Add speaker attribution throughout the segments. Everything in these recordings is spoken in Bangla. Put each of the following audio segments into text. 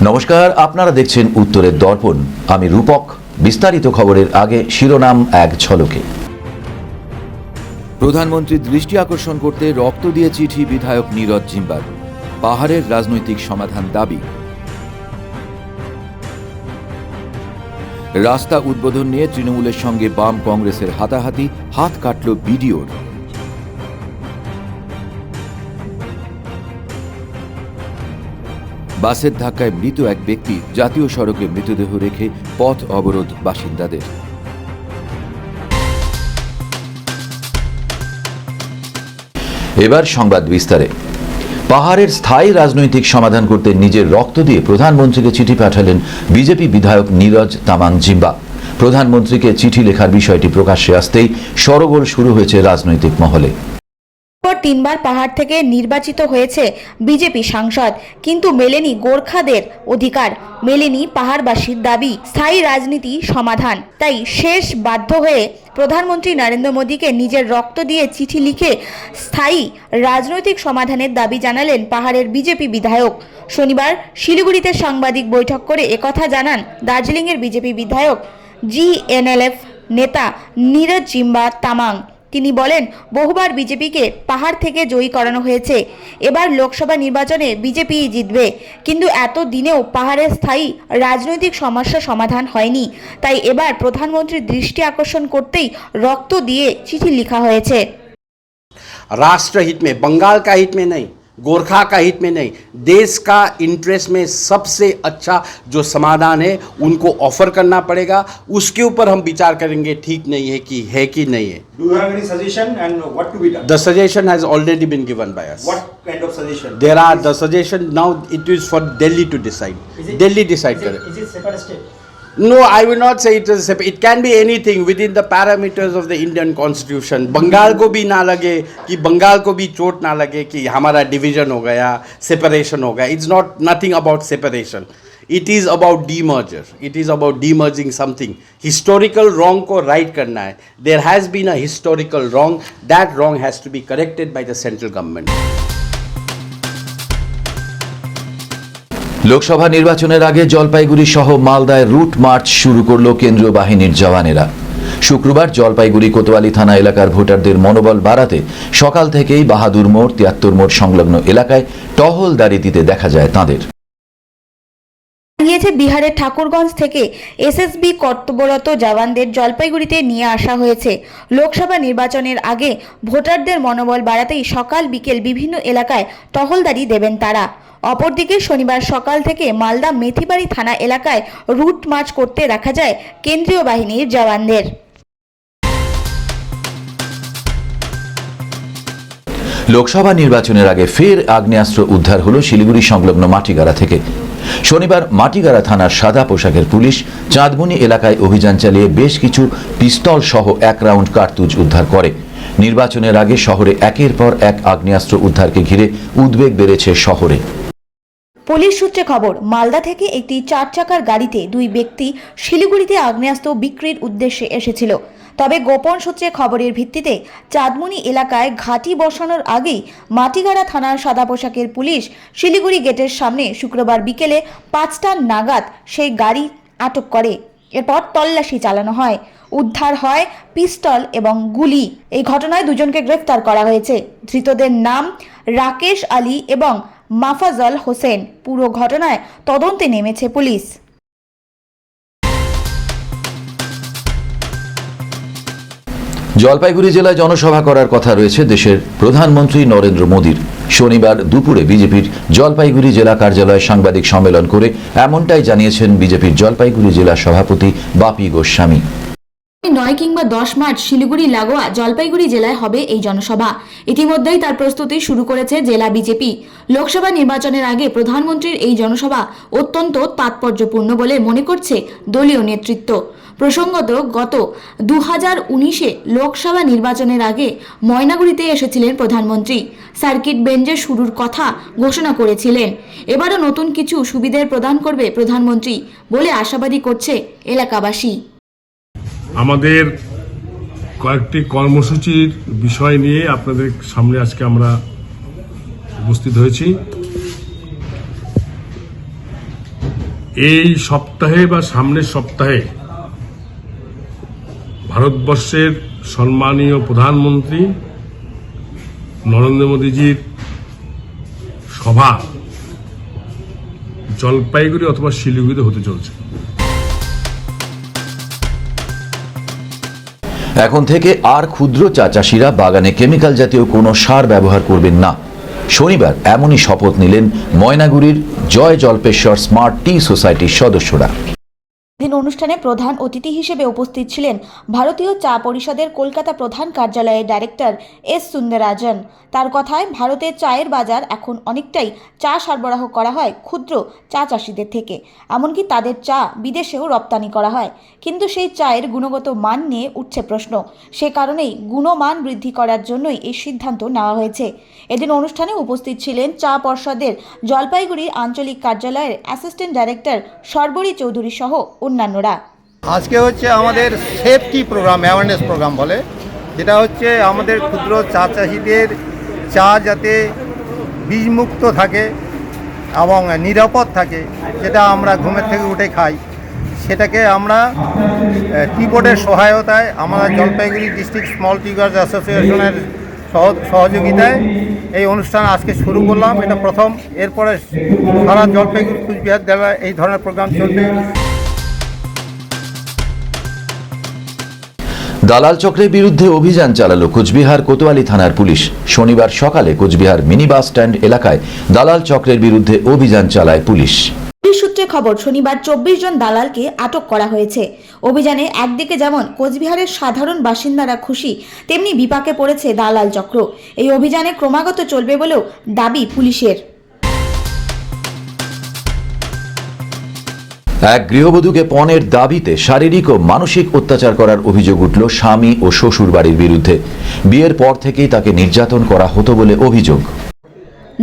Speaker 1: নমস্কার, আপনারা দেখছেন উত্তরের দর্পণ। আমি রূপক। বিস্তারিত খবরের আগে শিরোনাম এক ঝলকে। প্রধানমন্ত্রীর দৃষ্টি আকর্ষণ করতে রক্ত দিয়ে চিঠি বিধায়ক নীরজ জিম্বার। পাহাড়ের রাজনৈতিক সমাধান দাবি। রাস্তা উদ্বোধন নিয়ে তৃণমূলের সঙ্গে বাম কংগ্রেসের হাতাহাতি, হাত কাটল বিডিওর। বাসের ধাক্কায় মৃত এক ব্যক্তি, জাতীয় সড়কে মৃতদেহ রেখে পথ অবরোধ বাসিন্দাদের। এবার সংবাদ বিস্তারে। পাহাড়ের স্থায়ী রাজনৈতিক সমাধান করতে নিজের রক্ত দিয়ে প্রধানমন্ত্রীকে চিঠি পাঠালেন বিজেপি বিধায়ক নীরজ তামাং জিম্বা। প্রধানমন্ত্রীকে চিঠি লেখার বিষয়টি প্রকাশ্যে আসতেই শোরগোল শুরু হয়েছে রাজনৈতিক মহলে।
Speaker 2: তিনবার পাহাড় থেকে নির্বাচিত হয়েছে বিজেপি সাংসদ, কিন্তু মেলেনি গোর্খাদের অধিকার, মেলেনি পাহাড়বাসীর দাবি স্থায়ী রাজনীতি সমাধান। তাই শেষ বাধ্য হয়ে প্রধানমন্ত্রী নরেন্দ্র মোদীকে নিজের রক্ত দিয়ে চিঠি লিখে স্থায়ী রাজনৈতিক সমাধানের দাবি জানালেন পাহাড়ের বিজেপি বিধায়ক। শনিবার শিলিগুড়িতে সাংবাদিক বৈঠক করে একথা জানান দার্জিলিংয়ের বিজেপি বিধায়ক জিএনএলএফ নেতা নীরজ জিম্বা তামাং। তিনি বলেন, বহুবার বিজেপিকে পাহাড় থেকে জয়ী করানো হয়েছে, এবার লোকসভা নির্বাচনে বিজেপি জিতবে, কিন্তু এত দিনেও পাহাড়ের স্থায়ী রাজনৈতিক সমস্যা সমাধান হয়নি। তাই এবার প্রধানমন্ত্রীর দৃষ্টি আকর্ষণ করতেই রক্ত দিয়ে চিঠি লেখা হয়েছে।
Speaker 3: राष्ट्रहित में, बंगाल का हित में नहीं, गोरखा का हित में नहीं, देश का इंटरेस्ट में सबसे अच्छा जो समाधान है उनको ऑफर करना पड़ेगा। उसके ऊपर हम विचार करेंगे ठीक नहीं है कि नहीं है।
Speaker 4: Do you have any suggestion and what to be done?
Speaker 3: The suggestion has already been given by us.
Speaker 4: What kind of suggestion?
Speaker 3: There are the suggestion now. It is for Delhi to decide. Delhi decide करे.
Speaker 4: Is it separate state?
Speaker 3: No, I will not say it is separate. It can be anything within the parameters of the Indian Constitution. Bengal को भी ना लगे कि बंगाल को भी चोट ना लगे कि हमारा डिवीजन हो गया, सेपरेशन हो गया. It's not nothing about separation. It is about demerger. It is about demerging something. Historical wrong को right करना है. There has been a historical wrong. That wrong has to be corrected by the central government.
Speaker 1: Lok Sabha নির্বাচনের আগে জলপাইগুড়ি সহ মালদায় রুট মার্চ শুরু করল কেন্দ্রীয় বাহিনীর জওয়ানেরা। শুক্রবার জলপাইগুড়ি কোতোয়ালি থানা এলাকার ভোটারদের মনোবল বাড়াতে সকাল থেকেই বাহাদুর মোড়, ৭৩ মোড় সংলগ্ন এলাকায় টহলদারি দিতে দেখা যায় তাঁদের।
Speaker 2: গিয়েছে বিহারের ঠাকুরগঞ্জ থেকে এসএসবি কর্তব্যরত জওয়ানদের জলপাইগুড়িতে নিয়ে আসা হয়েছে। লোকসভা নির্বাচনের আগে ভোটারদের মনোবল বাড়াতেই সকাল বিকেল বিভিন্ন এলাকায় টহলদারি দেবেন তারা। অপরদিকে শনিবার সকাল থেকে মালদা মেথিবাড়ি থানা এলাকায় রুট মার্চ করতে দেখা যায় কেন্দ্রীয় বাহিনীর জওয়ানদের।
Speaker 1: লোকসভা নির্বাচনের আগে ফের আগ্নেয়াস্ত্র উদ্ধার হলো শিলিগুড়ি সংলগ্ন মাটিগাড়া থেকে। শনিবার মাটিগাড়া থানার সাদা পোশাকের পুলিশ চাঁদমুনি এলাকায় অভিযান চালিয়ে বেশ কিছু পিস্তল সহ 1 রাউন্ড কার্তুজ উদ্ধার করে। নির্বাচনের আগে শহরে একের পর এক আগ্নেয়াস্ত্র উদ্ধারকে ঘিরে উদ্বেগ বেড়েছে শহরে।
Speaker 2: পুলিশ সূত্রে খবর, মালদা থেকে একটি 4 চাকার গাড়িতে 2 ব্যক্তি শিলিগুড়িতে আগ্নেয়াস্ত্র বিক্রির উদ্দেশ্যে এসেছিল। তবে গোপন সূত্রে খবরের ভিত্তিতে চাঁদমুনি এলাকায় ঘাঁটি বসানোর আগেই মাটিগাড়া থানার সাদা পোশাকের পুলিশ শিলিগুড়ি গেটের সামনে শুক্রবার বিকেলে 5টা নাগাদ সেই গাড়ি আটক করে। এরপর তল্লাশি চালানো হয়, উদ্ধার হয় পিস্তল এবং গুলি। এই ঘটনায় 2জনকে গ্রেফতার করা হয়েছে। ধৃতদের নাম রাকেশ আলী এবং মাফাজল হোসেন। পুরো ঘটনায় তদন্তে নেমেছে পুলিশ।
Speaker 1: জলপাইগুড়ি জেলায় জনসভা করার কথা রয়েছে দেশের প্রধানমন্ত্রী নরেন্দ্র মোদীর। শনিবার দুপুরে বিজেপির জলপাইগুড়ি জেলা কার্যালয়ে সাংবাদিক সম্মেলন করে এমনটাই জানিয়েছেন বিজেপির জলপাইগুড়ি জেলা সভাপতি বাপি গোস্বামী।
Speaker 2: 9 কিংবা 10 মার্চ শিলিগুড়ি লাগোয়া জলপাইগুড়ি জেলায় হবে এই জনসভা। ইতিমধ্যেই তার প্রস্তুতি শুরু করেছে জেলা বিজেপি। লোকসভা নির্বাচনের আগে প্রধানমন্ত্রীর এই জনসভা অত্যন্ত তাৎপর্যপূর্ণ বলে মনে করছে দলীয় নেতৃত্ব। প্রসঙ্গত, গত 2019-এ লোকসভা নির্বাচনের আগে ময়নাগুড়িতে এসেছিলেন প্রধানমন্ত্রী। সার্কিট বেঞ্চে শুরুর কথা ঘোষণা করেছিলেন। এবারও নতুন কিছু সুবিধা প্রদান করবে প্রধানমন্ত্রী বলে আশাবাদী করছে এলাকাবাসী।
Speaker 5: আমাদের কয়েকটি কর্মসূচির বিষয় নিয়ে আপনাদের সামনে আজকে আমরা উপস্থিত হয়েছি। এই সপ্তাহে বা সামনের সপ্তাহে ভারতবর্ষের সম্মানীয় প্রধানমন্ত্রী নরেন্দ্র মোদীজির সভা জলপাইগুড়ি অথবা শিলিগুড়িতে হতে চলছে।
Speaker 1: এখন থেকে আর ক্ষুদ্র চা চাষিরা বাগানে কেমিক্যাল জাতীয় কোনো সার ব্যবহার করবেন না। শনিবার এমনই শপথ নিলেন ময়নাগুড়ির জয় জল্পেশ্বর স্মার্ট টি সোসাইটির সদস্যরা।
Speaker 2: দিন অনুষ্ঠানে প্রধান অতিথি হিসেবে উপস্থিত ছিলেন ভারতীয় চা পরিষদের কলকাতা প্রধান কার্যালয়ের ডাইরেক্টর এস সুন্দরাজন। তার কথায় ভারতের চায়ের বাজার এখন অনেকটাই চা সরবরাহ করা হয় ক্ষুদ্র চা চাষিদের থেকে, এমনকি তাদের চা বিদেশেও রপ্তানি করা হয়, কিন্তু সেই চায়ের গুণগত মান নিয়ে উঠছে প্রশ্ন। সে কারণেই গুণমান বৃদ্ধি করার জন্যই এই সিদ্ধান্ত নেওয়া হয়েছে। এদিন অনুষ্ঠানে উপস্থিত ছিলেন চা পর্ষদের জলপাইগুড়ির আঞ্চলিক কার্যালয়ের অ্যাসিস্ট্যান্ট ডাইরেক্টর সর্বরী চৌধুরী সহ অন্যান্যরা।
Speaker 6: আজকে হচ্ছে আমাদের সেফটি প্রোগ্রাম, অ্যাওয়ারনেস প্রোগ্রাম বলে, যেটা হচ্ছে আমাদের ক্ষুদ্র চা চাষিদের চা যাতে বীজমুক্ত থাকে এবং নিরাপদ থাকে, যেটা আমরা ঘুমের থেকে উঠে খাই, সেটাকে আমরা টি বোর্ডের সহায়তায়, আমরা Jalpaiguri district small tea girls অ্যাসোসিয়েশনের সহযোগিতায় এই অনুষ্ঠান আজকে শুরু করলাম। এটা প্রথম, এরপরে সারা জলপাইগুড়ি কুচবিহার জেলায় এই ধরনের প্রোগ্রাম চলবে।
Speaker 1: দালাল চক্রের বিরুদ্ধে অভিযান চালালো কোচবিহার কোতোয়ালি থানার পুলিশ। শনিবার সকালে কোচবিহার মিনি বাস স্ট্যান্ড এলাকায় দালাল চক্রের বিরুদ্ধে অভিযান চালায় পুলিশ।
Speaker 2: পুলিশ সূত্রে খবর, শনিবার 24 জন দালালকে আটক করা হয়েছে। অভিযানে একদিকে যেমন কোচবিহারের সাধারণ বাসিন্দারা খুশি, তেমনি বিপাকে পড়েছে দালাল চক্র। এই অভিযানে ক্রমাগত চলবে বলেও দাবি পুলিশের।
Speaker 1: এক গৃহবধূকে পণের দাবিতে শারীরিক ও মানসিক অত্যাচার করার অভিযোগ উঠল স্বামী ও শ্বশুর বাড়ির বিরুদ্ধে। বিয়ের পর থেকেই তাকে নির্যাতন করা হতো বলে অভিযোগ।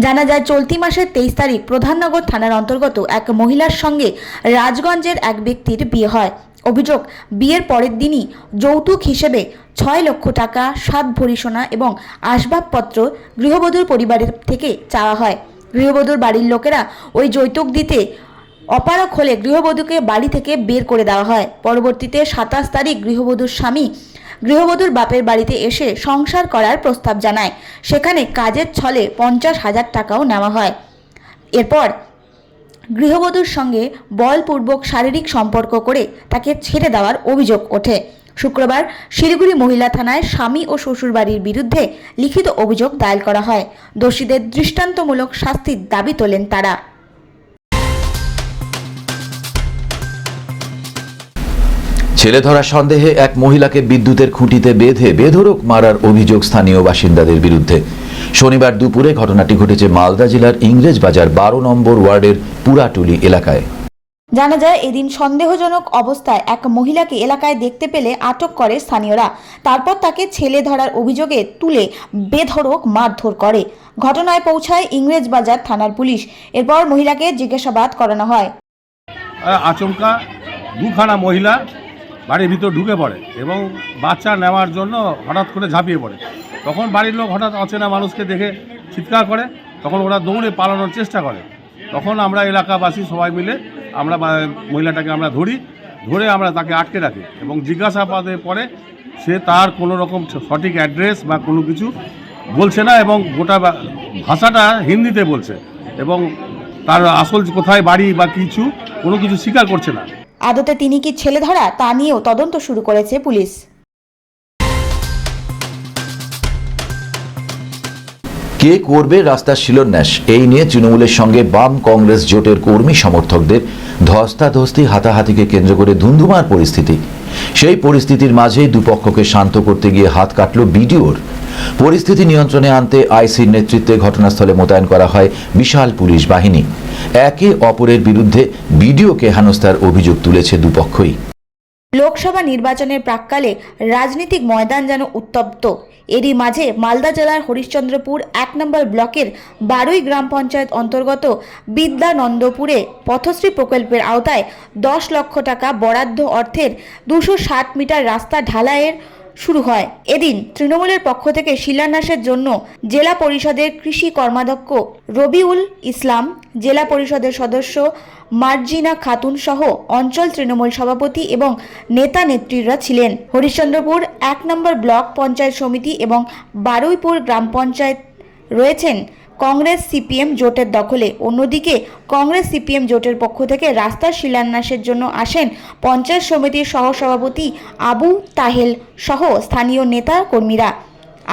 Speaker 2: জানা যায়, চলতি মাসের 23 তারিখ প্রধাননগর থানার অন্তর্গত এক মহিলার সঙ্গে রাজগঞ্জের এক ব্যক্তির বিয়ে হয়। অভিযোগ, বিয়ের পরের দিনই যৌতুক হিসেবে 6 লক্ষ টাকা, 7 ভরি সোনা এবং আসবাবপত্র গৃহবধূর পরিবারের থেকে চাওয়া হয়। গৃহবধূর বাড়ির লোকেরা ওই যৌতুক দিতে অপারগ হলে গৃহবধূকে বাড়ি থেকে বের করে দেওয়া হয়। পরবর্তীতে 27 তারিখ গৃহবধূর স্বামী গৃহবধূর বাপের বাড়িতে এসে সংসার করার প্রস্তাব জানায়। সেখানে কাজের ছলে 50,000 টাকাও নেওয়া হয়। এরপর গৃহবধূর সঙ্গে বলপূর্বক শারীরিক সম্পর্ক করে তাকে ছেড়ে দেওয়ার অভিযোগ ওঠে। শুক্রবার শিলিগুড়ি মহিলা থানায় স্বামী ও শ্বশুরবাড়ির বিরুদ্ধে লিখিত অভিযোগ দায়ের করা হয়। দোষীদের দৃষ্টান্তমূলক শাস্তির দাবি তোলেন তারা।
Speaker 1: ছেলে ধরা সন্দেহে এক মহিলাকে বিদ্যুতের খুঁটিতে বেঁধে বেধড়ক মারার অভিযোগ স্থানীয় বাসিন্দাদের বিরুদ্ধে। শনিবার দুপুরে ঘটনাটি ঘটেছে মালদা জেলার ইংরেজবাজার 12 নম্বর ওয়ার্ডের পুরাটুলি এলাকায়।
Speaker 2: জানা যায়, এদিন সন্দেহজনক অবস্থায় এক মহিলাকে এলাকায় দেখতে পেলে আটক করে স্থানীয়রা। তারপর তাকে ছেলে ধরার অভিযোগে তুলে বেধড়ক মারধর করে। ঘটনায় পৌঁছায় ইংরেজবাজার থানার পুলিশ। এরপর মহিলাকে জিজ্ঞাসাবাদ করানো হয়।
Speaker 7: আচমকা দুখানা মহিলা বাড়ির ভিতর ঢুকে পড়ে এবং বাচ্চা নেওয়ার জন্য হঠাৎ করে ঝাঁপিয়ে পড়ে। তখন বাড়ির লোক হঠাৎ অচেনা মানুষকে দেখে চিৎকার করে, তখন ওরা দৌড়ে পালানোর চেষ্টা করে। তখন আমরা এলাকাবাসী সবাই মিলে আমরা মহিলাটাকে আমরা ধরে আমরা তাকে আটকে রাখি এবং জিজ্ঞাসাবাদের পরে সে তার কোনো রকম সঠিক অ্যাড্রেস বা কোনো কিছু বলছে না এবং গোটা ভাষাটা হিন্দিতে বলছে এবং তার আসল কোথায় বাড়ি বা কোনো কিছু স্বীকার করছে না।
Speaker 2: আদতে তিনি কি ছেলে ধরা, তা নিয়েও তদন্ত শুরু করেছে পুলিশ।
Speaker 1: কে করবে রাস্তার শিলান্যাস, এই নিয়ে তৃণমূলের সঙ্গে বাম কংগ্রেস জোটের কর্মী সমর্থকদের ধস্তাধস্তি হাতাহাতিকে কেন্দ্র করে ধুন্ধুমার পরিস্থিতি। সেই পরিস্থিতির মাঝেই দুপক্ষকে শান্ত করতে গিয়ে হাত কাটল বিডিওর। পরিস্থিতি নিয়ন্ত্রণে আনতে আইসির নেতৃত্বে ঘটনাস্থলে মোতায়েন করা হয় বিশাল পুলিশ বাহিনী। একে অপরের বিরুদ্ধে বিডিওকে হেনস্থার অভিযোগ তুলেছে দুপক্ষই।
Speaker 2: লোকসভা নির্বাচনের প্রাক্কালে রাজনৈতিক ময়দান যেন উত্তপ্ত। এরই মাঝে মালদা জেলার হরিশ্চন্দ্রপুর 1 নম্বর ব্লকের 12 গ্রাম পঞ্চায়েত অন্তর্গত বিদ্যানন্দপুরে পথশ্রী প্রকল্পের আওতায় 10 লক্ষ টাকা বরাদ্দ অর্থের 260 মিটার রাস্তা ঢালাইয়ের শুরু হয়। এদিন তৃণমূলের পক্ষ থেকে শিলান্যাসের জন্য জেলা পরিষদের কৃষি কর্মাধ্যক্ষ রবিউল ইসলাম, জেলা পরিষদের সদস্য মার্জিনা খাতুন সহ অঞ্চল তৃণমূল সভাপতি এবং নেতা নেত্রীরা ছিলেন। হরিশ্চন্দ্রপুর 1 নম্বর ব্লক পঞ্চায়েত সমিতি এবং বারুইপুর গ্রাম পঞ্চায়েত রয়েছেন কংগ্রেস সিপিএম জোটের দখলে। অন্যদিকে কংগ্রেস সিপিএম জোটের পক্ষ থেকে রাস্তার শিলান্যাসের জন্য আসেন পঞ্চায়েত সমিতির সহসভাপতি আবু তাহেল সহ স্থানীয় নেতা কর্মীরা।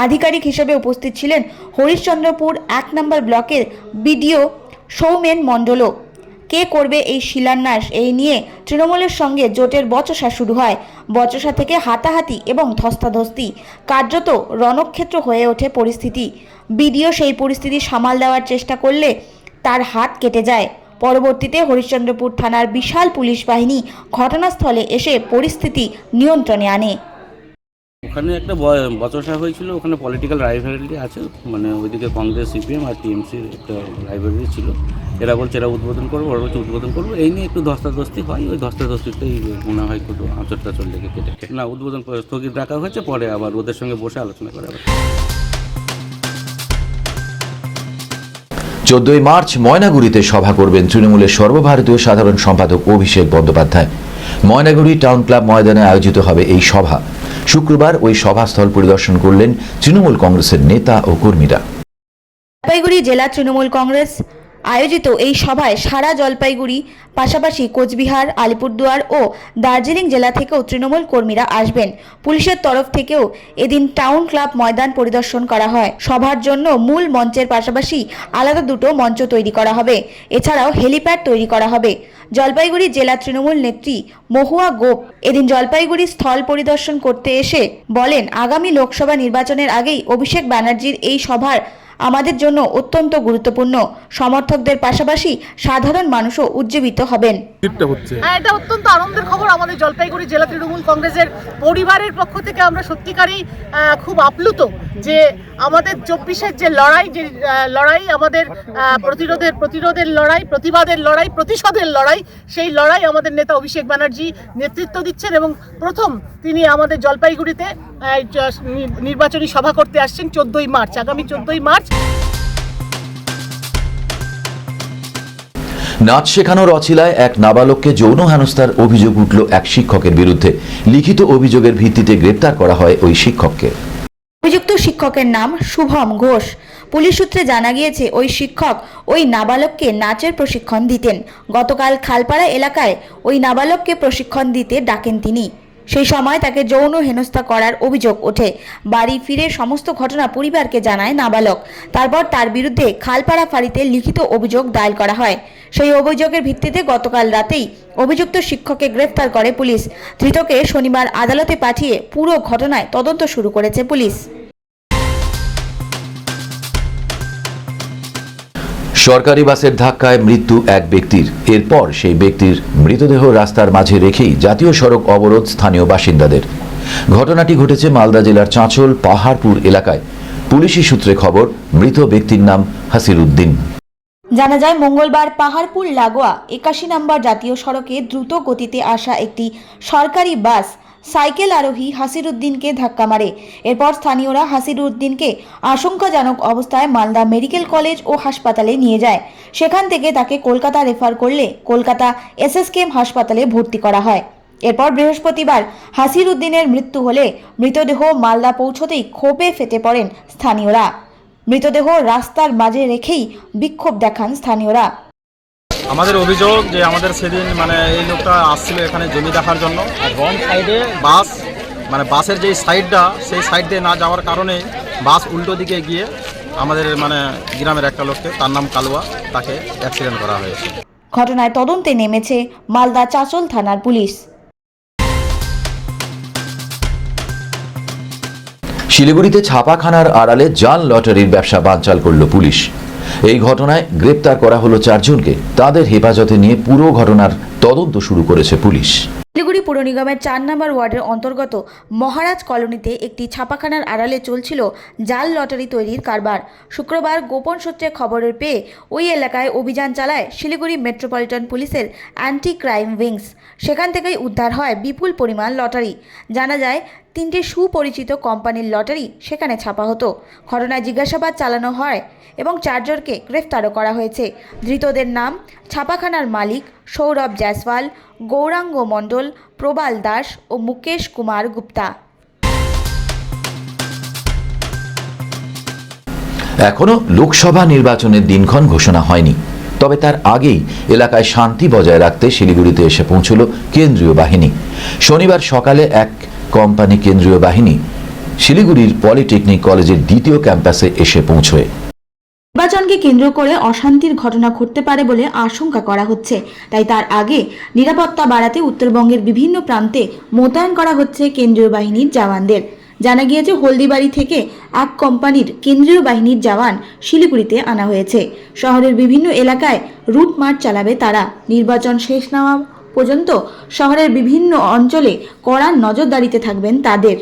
Speaker 2: আধিকারিক হিসেবে উপস্থিত ছিলেন হরিশ্চন্দ্রপুর 1 নম্বর ব্লকের বিডিও সৌমেন মণ্ডলও। কে করবে এই শিলান্যাস, এই নিয়ে তৃণমূলের সঙ্গে জোটের বচসা শুরু হয়। বচসা থেকে হাতাহাতি এবং ধস্তাধস্তি, কার্যত রণক্ষেত্র হয়ে ওঠে পরিস্থিতি। বিডিও সেই পরিস্থিতি সামাল দেওয়ার চেষ্টা করলে তার হাত কেটে যায়। পরবর্তীতে হরিশ্চন্দ্রপুর থানার বিশাল পুলিশ বাহিনী ঘটনাস্থলে এসে পরিস্থিতি নিয়ন্ত্রণে আনে।
Speaker 8: ওখানে একটা বচসা হয়েছিল, ওখানে পলিটিক্যাল রাইভালরি আছে, মানে ওইদিকে কংগ্রেস সিপিএম আর টিএমসির একটা রাইভালরি ছিল। এরা বলছে এরা উদ্বোধন করবো, ওরা বলছে উদ্বোধন করবো, এই নিয়ে একটু ধস্তাধস্তি হয়। ওই ধস্তাধস্তিতেই মনে হয় একটু আঁচড় টাচড় লেগে কেটে না উদ্বোধন করে স্থগিত রাখা হয়েছে, পরে আবার ওদের সঙ্গে বসে আলোচনা করা হবে।
Speaker 1: 14ই মার্চ ময়নাগুড়িতে সভা করবেন তৃণমূলের সর্বভারতীয় সাধারণ সম্পাদক অভিষেক বন্দ্যোপাধ্যায়। ময়নাগুড়ি টাউন ক্লাব ময়দানে আয়োজিত হবে এই সভা। শুক্রবার ওই সভাস্থল পরিদর্শন করলেন তৃণমূল কংগ্রেসের নেতা ও কর্মীরা।
Speaker 2: জলপাইগুড়ি জেলা তৃণমূল কংগ্রেস আয়োজিত এই সভায় সারা জলপাইগুড়ি পাশাপাশি কোচবিহার, আলিপুরদুয়ার ও দার্জিলিং জেলা থেকেও তৃণমূল কর্মীরা আসবেন। পুলিশের তরফ থেকেও এদিন টাউন ক্লাব ময়দান পরিদর্শন করা হয়। সভার জন্য মূল মঞ্চের পাশাপাশি আলাদা দুটো মঞ্চ তৈরি করা হবে। এছাড়াও হেলিপ্যাড তৈরি করা হবে। জলপাইগুড়ি জেলা তৃণমূল নেত্রী মহুয়া গোপ এদিন জলপাইগুড়ি স্থল পরিদর্শন করতে এসে বলেন, আগামী লোকসভা নির্বাচনের আগেই অভিষেক ব্যানার্জির এই সভার আমাদের জন্য অত্যন্ত গুরুত্বপূর্ণ। সমর্থকদের পাশাপাশি সাধারণ মানুষও উজ্জীবিত হবেন।
Speaker 9: হ্যাঁ, এটা অত্যন্ত আনন্দের খবর। আমাদের জলপাইগুড়ি জেলা তৃণমূল কংগ্রেসের পরিবারের পক্ষ থেকে আমরা সত্যিকারই খুব আপ্লুত যে আমাদের 24-এর যে লড়াই আমাদের প্রতিরোধের লড়াই, প্রতিবাদের লড়াই, প্রতিশোধের লড়াই, সেই লড়াই আমাদের নেতা অভিষেক ব্যানার্জি নেতৃত্ব দিচ্ছেন এবং প্রথম তিনি আমাদের জলপাইগুড়িতে নির্বাচনী সভা করতে আসছেন 14ই মার্চ, আগামী 14ই মার্চ।
Speaker 1: নাচ শেখানোর অছিলায় এক নাবালককে যৌন হেনস্থার অভিযোগ উঠল এক শিক্ষকের বিরুদ্ধে। লিখিত অভিযোগের ভিত্তিতে গ্রেপ্তার করা হয় ওই শিক্ষককে।
Speaker 2: অভিযুক্ত শিক্ষকের নাম শুভম ঘোষ। পুলিশ সূত্রে জানা গিয়েছে ওই শিক্ষক ওই নাবালককে নাচের প্রশিক্ষণ দিতেন। গতকাল খালপাড়া এলাকায় ওই নাবালককে প্রশিক্ষণ দিতে ডাকেন তিনি। সেই সময় তাকে যৌন হেনস্থা করার অভিযোগ ওঠে। বাড়ি ফিরে সমস্ত ঘটনা পরিবারকে জানায় নাবালক। তারপর তার বিরুদ্ধে খালপাড়া ফাঁড়িতে লিখিত অভিযোগ দায়ের করা হয়। সেই অভিযোগের ভিত্তিতে গতকাল রাতেই অভিযুক্ত শিক্ষককে গ্রেফতার করে পুলিশ। ধৃতকে শনিবার আদালতে পাঠিয়ে পুরো ঘটনায় তদন্ত শুরু করেছে পুলিশ।
Speaker 1: সরকারি বাসের ধাক্কায় মৃত্যু এক ব্যক্তির। এরপর সেই ব্যক্তির মৃতদেহ রাস্তার মাঝে রেখেই জাতীয় সড়ক অবরোধ স্থানীয় বাসিন্দাদের। ঘটনাটি ঘটেছে মালদা জেলার চাঁচল পাহাড়পুর এলাকায়। পুলিশি সূত্রে খবর, মৃত ব্যক্তির নাম হাসির উদ্দিন।
Speaker 2: জানা যায় মঙ্গলবার পাহাড়পুর লাগোয়া 81 নম্বর জাতীয় সড়কে দ্রুত গতিতে আসা একটি সরকারি বাস সাইকেল আরোহী হাসির উদ্দিনকে ধাক্কা মারে। এরপর স্থানীয়রা হাসির উদ্দিনকে আশঙ্কাজনক অবস্থায় মালদা মেডিকেল কলেজ ও হাসপাতালে নিয়ে যায়। সেখান থেকে তাকে কলকাতা রেফার করলে কলকাতা এসএসকেএম হাসপাতালে ভর্তি করা হয়। এরপর বৃহস্পতিবার হাসির উদ্দিনের মৃত্যু হলে মৃতদেহ মালদা পৌঁছতেই ক্ষোভে ফেটে পড়েন স্থানীয়রা। মৃতদেহ রাস্তার মাঝে রেখেই বিক্ষোভ দেখান স্থানীয়রা।
Speaker 10: আমাদের অভিযোগ যে আমাদের সেদিন এই লোকটা আসছিল এখানে জমি দেখার জন্য, আর রং সাইডে বাস বাসের যেই সাইডটা সেই সাইড দিয়ে না যাওয়ার কারণে বাস উল্টো দিকে গিয়ে আমাদের গ্রামের একটা লোককে, তার নাম কালুয়া, তাকে অ্যাক্সিডেন্ট করা হয়েছে।
Speaker 2: ঘটনায় তদন্তে নেমেছে মালদা চাঁচল থানার পুলিশ।
Speaker 1: শিলিগুড়িতে ছাপাখানার আড়ালে জাল লটারির ব্যবসা বানচাল করল পুলিশ। এই ঘটনায় গ্রেপ্তার করা হলো 4 জনকে। তাদের হেফাজতে নিয়ে পুরো ঘটনার তদন্ত শুরু করেছে পুলিশ।
Speaker 2: শিলিগুড়ি পুর নিগমের 4 নম্বর ওয়ার্ডের অন্তর্গত মহারাজ কলোনিতে একটি ছাপাখানার আড়ালে চলছিল জাল লটারি তৈরির কারবার। শুক্রবার গোপন সূত্রে খবরের পেয়ে ওই এলাকায় অভিযান চালায় শিলিগুড়ি মেট্রোপলিটন পুলিশের অ্যান্টি ক্রাইম উইংস। সেখান থেকেই উদ্ধার হয় বিপুল পরিমাণ লটারি। জানা যায় 3টে সুপরিচিত কোম্পানির লটারি সেখানে ছাপা হতো। ঘটনায় জিজ্ঞাসাবাদ চালানো হয় এবং 4 জনকে গ্রেফতারও করা হয়েছে। ধৃতদের নাম ছাপাখানার মালিক সৌরভ জয়সওয়াল, গৌরাঙ্গ মণ্ডল, প্রবাল দাস ও মুকেশ কুমার গুপ্তা।
Speaker 1: এখনো লোকসভা নির্বাচনের দিনক্ষণ ঘোষণা হয়নি, তবে তার আগেই এলাকায় শান্তি বজায় রাখতে শিলিগুড়িতে এসে পৌঁছল কেন্দ্রীয় বাহিনী। শনিবার সকালে এক কোম্পানি কেন্দ্রীয় বাহিনী শিলিগুড়ির পলিটেকনিক কলেজের 2য় ক্যাম্পাসে এসে পৌঁছয়।
Speaker 2: নির্বাচনকে কেন্দ্র করে অশান্তির ঘটনা ঘটতে পারে বলে আশঙ্কা করা হচ্ছে, তাই তার আগে নিরাপত্তা বাড়াতে উত্তরবঙ্গের বিভিন্ন প্রান্তে মোতায়েন করা হচ্ছে কেন্দ্রীয় বাহিনীর জওয়ানদের। জানা গিয়েছে হলদিবাড়ি থেকে এক কোম্পানির কেন্দ্রীয় বাহিনীর জওয়ান শিলিগুড়িতে আনা হয়েছে। শহরের বিভিন্ন এলাকায় রুট মার্চ চালাবে তারা। নির্বাচন শেষ না হওয়া পর্যন্ত শহরের বিভিন্ন অঞ্চলে কড়া নজরদারিতে থাকবেন তাদের।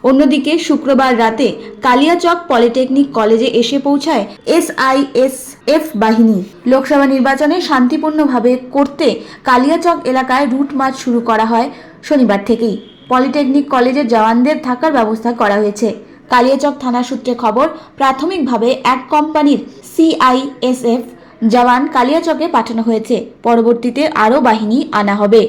Speaker 2: অন্যদিকে শুক্রবার রাতে কালিয়াচক পলিটেকনিক কলেজে এসে পৌঁছায় SISF বাহিনী। লোকসভা নির্বাচনে শান্তিপূর্ণভাবে করতে কালিয়াচক এলাকায় রুট মার্চ শুরু করা হয় শনিবার থেকেই। পলিটেকনিক কলেজের জওয়ানদের থাকার ব্যবস্থা করা হয়েছে। কালিয়াচক থানা সূত্রে খবর, প্রাথমিকভাবে এক কোম্পানির CISF জওয়ান কালিয়াচকে পাঠানো হয়েছে। পরবর্তীতে আরও বাহিনী আনা হবে।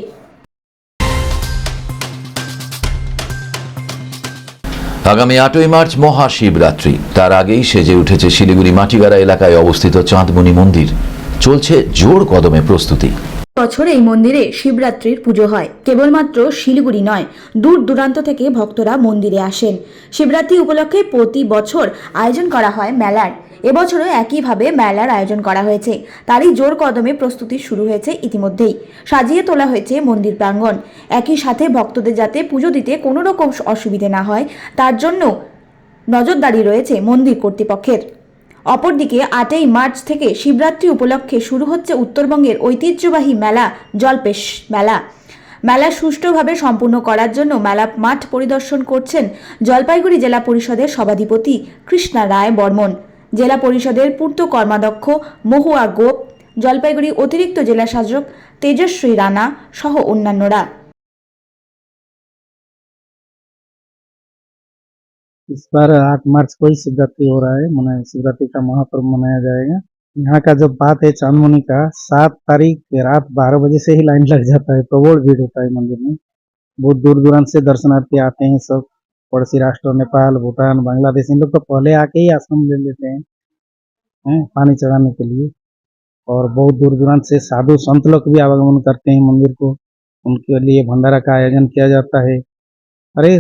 Speaker 1: আগামী 8ই মার্চ মহাশিবরাত্রি। তার আগেই সেজে উঠেছে শিলিগুড়ি মাটিগাড়া এলাকায় অবস্থিত চাঁদমণি মন্দির। চলছে জোর কদমে প্রস্তুতি।
Speaker 2: বছর এই মন্দিরে শিবরাত্রির পুজো হয়। কেবলমাত্র শিলিগুড়ি নয়, দূর দূরান্ত থেকে ভক্তরা মন্দিরে আসেন। শিবরাত্রি উপলক্ষে প্রতি বছর আয়োজন করা হয় মেলার। এবছরও একইভাবে মেলার আয়োজন করা হয়েছে। তারই জোর কদমে প্রস্তুতি শুরু হয়েছে ইতিমধ্যেই। সাজিয়ে তোলা হয়েছে মন্দির প্রাঙ্গণ। একই সাথে ভক্তদের যাতে পুজো দিতে কোনো রকম অসুবিধে না হয় তার জন্য নজরদারি রয়েছে মন্দির কর্তৃপক্ষের। অপরদিকে 8ই মার্চ থেকে শিবরাত্রি উপলক্ষে শুরু হচ্ছে উত্তরবঙ্গের ঐতিহ্যবাহী মেলা জলপেশ মেলা। মেলা সুষ্ঠুভাবে সম্পূর্ণ করার জন্য মেলা মাঠ পরিদর্শন করছেন জলপাইগুড়ি জেলা পরিষদের সভাধিপতি কৃষ্ণা রায় বর্মন, জেলা পরিষদের পূর্ত কর্মাধ্যক্ষ মহুয়া গোপ, জলপাইগুড়ি অতিরিক্ত জেলা শাসক তেজস্বী রানা সহ অন্যান্যরা।
Speaker 11: इस बार 8 मार्च को ही शिवरात्रि हो रहा है। शिवरात्रि का महापर्व मनाया जाएगा। यहाँ का जो बात है चांदमणि का, 7 तारीख रात 12 बजे से ही लाइन लग जाता है, प्रबल भीड़ होता है मंदिर में। बहुत दूर दूरांत से दर्शनार्थी आते हैं, सब पड़ोसी राष्ट्रों नेपाल, भूटान, बांग्लादेश, इन लोग तो पहले आके ही आश्रम ले लेते हैं पानी चढ़ाने के लिए। और बहुत दूर दूरांत से साधु संत लोग भी आवागमन करते हैं मंदिर को। उनके लिए भंडारा का आयोजन किया जाता है। अरे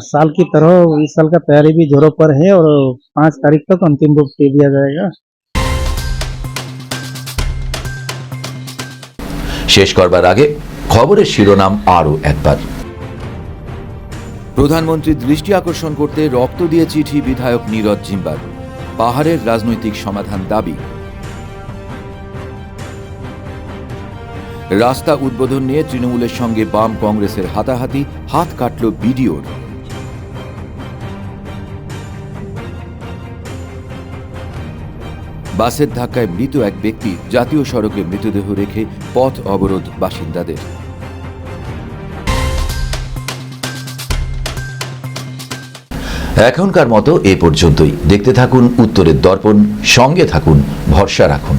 Speaker 11: साल की तरह इस साल का तैयारी भी जोरों पर है और 5 तारीख तक अंतिम रूप दे दिया जाएगा।
Speaker 1: শেষ করবার আগে খবরের শিরোনাম আরও একবার। প্রধানমন্ত্রীর দৃষ্টি আকর্ষণ করতে রক্ত দিয়ে চিঠি বিধায়ক নীরজ জিম্বার। পাহাড়ের রাজনৈতিক সমাধান দাবি। রাস্তা উদ্বোধন নিয়ে তৃণমূলের সঙ্গে বাম কংগ্রেসের হাতাহাতি, হাত কাটল বিডিওর। বাসের ধাক্কায় মৃত এক ব্যক্তি, জাতীয় সড়কে মৃতদেহ রেখে পথ অবরোধ বাসিন্দাদের। এখনকার মতো এ পর্যন্তই। দেখতে থাকুন উত্তরের দর্পণ, সঙ্গে থাকুন, ভরসা রাখুন।